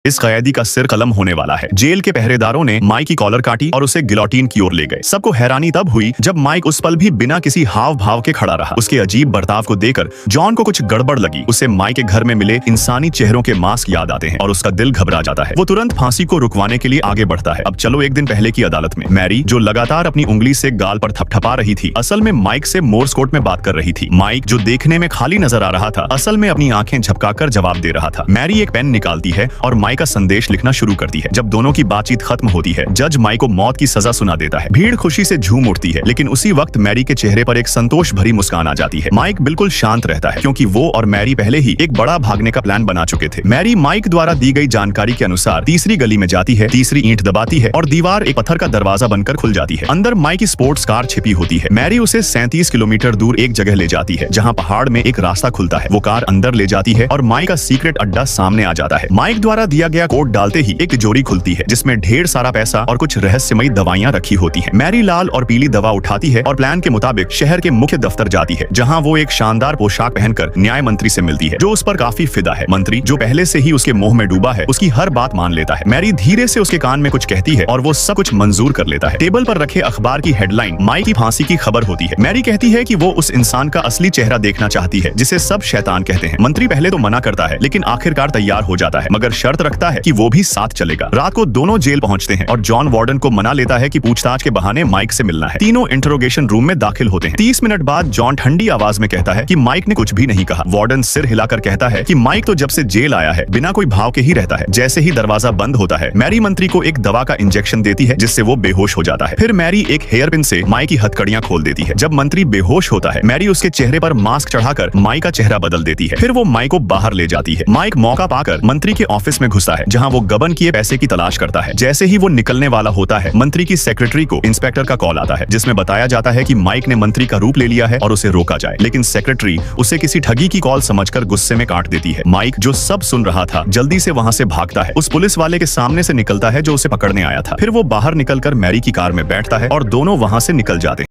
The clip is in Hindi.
इस कैदी का सिर कलम होने वाला है। जेल के पहरेदारों ने माइक की कॉलर काटी और उसे गिलोटिन की ओर ले गए। सबको हैरानी तब हुई जब माइक उस पल भी बिना किसी हाव भाव के खड़ा रहा। उसके अजीब बर्ताव को देखकर जॉन को कुछ गड़बड़ लगी। उसे माइक के घर में मिले इंसानी चेहरों के मास्क याद आते हैं और उसका दिल घबरा जाता है। वो तुरंत फांसी को रुकवाने के लिए आगे बढ़ता है। अब चलो एक दिन पहले की अदालत में। मैरी जो लगातार अपनी उंगली से गाल पर थपथपा रही थी, असल में माइक से मोर्स कोड में बात कर रही थी। माइक जो देखने में खाली नजर आ रहा था, असल में अपनी आंखें झपकाकर जवाब दे रहा था। मैरी एक पेन निकालती है और माइक का संदेश लिखना शुरू करती है। जब दोनों की बातचीत खत्म होती है, जज माइक को मौत की सजा सुना देता है। भीड़ खुशी से झूम उठती है, लेकिन उसी वक्त मैरी के चेहरे पर एक संतोष भरी मुस्कान आ जाती है। माइक बिल्कुल शांत रहता है, क्योंकि वो और मैरी पहले ही एक बड़ा भागने का प्लान बना चुके थे। मैरी माइक द्वारा दी गई जानकारी के अनुसार तीसरी गली में जाती है, तीसरी ईंट दबाती है और दीवार एक पत्थर का दरवाजा बनकर खुल जाती है। अंदर माइक की स्पोर्ट्स कार छिपी होती है। मैरी उसे 37 किलोमीटर दूर एक जगह ले जाती है, जहाँ पहाड़ में एक रास्ता खुलता है। वो कार अंदर ले जाती है और माइक का सीक्रेट अड्डा सामने आ जाता है। माइक द्वारा दिया गया कोड डालते ही एक तिजोरी खुलती है, जिसमें ढेर सारा पैसा और कुछ रहस्यमयी दवाइयां रखी होती हैं। मैरी लाल और पीली दवा उठाती है और प्लान के मुताबिक शहर के मुख्य दफ्तर जाती है, जहां वो एक शानदार पोशाक पहनकर न्याय मंत्री से मिलती है, जो उस पर काफी फिदा है। मंत्री, जो पहले से ही उसके मोह में डूबा है, उसकी हर बात मान लेता है। मैरी धीरे से उसके कान में कुछ कहती है और वो सब कुछ मंजूर कर लेता है। टेबल पर रखे अखबार की हेडलाइन माइक की फांसी की खबर होती है। मैरी कहती है कि वो उस इंसान का असली चेहरा देखना चाहती है, जिसे सब शैतान कहते हैं। मंत्री पहले तो मना करता है, लेकिन आखिरकार तैयार हो जाता है, मगर शर्त रखता है कि वो भी साथ चलेगा। रात को दोनों जेल पहुंचते हैं और जॉन वार्डन को मना लेता है कि पूछताछ के बहाने माइक से मिलना है। तीनों इंटरोगेशन रूम में दाखिल होते हैं। 30 मिनट बाद जॉन ठंडी आवाज में कहता है कि माइक ने कुछ भी नहीं कहा। वार्डन सिर हिलाकर कहता है कि माइक तो जब से जेल आया है बिना कोई भाव के ही रहता है। जैसे ही दरवाजा बंद होता है, मैरी मंत्री को एक दवा का इंजेक्शन देती है, जिससे वो बेहोश हो जाता है। फिर मैरी एक हेयर पिन से माइक की हथकड़ियां खोल देती है। जब मंत्री बेहोश होता है, मैरी उसके चेहरे पर मास्क चढ़ाकर माइक का चेहरा बदल देती है। फिर वो माइक को बाहर ले जाती है। माइक मौका पाकर मंत्री के ऑफिस में घुसता है, जहां वो गबन किए पैसे की तलाश करता है। जैसे ही वो निकलने वाला होता है, मंत्री की सेक्रेटरी को इंस्पेक्टर का कॉल आता है, जिसमें बताया जाता है कि माइक ने मंत्री का रूप ले लिया है और उसे रोका जाए। लेकिन सेक्रेटरी उसे किसी ठगी की कॉल समझकर गुस्से में काट देती है। माइक, जो सब सुन रहा था, जल्दी से वहां से भागता है। उस पुलिस वाले के सामने से निकलता है जो उसे पकड़ने आया था। फिर वो बाहर निकलकर मैरी की कार में बैठता है और दोनों वहां से निकल जाते हैं।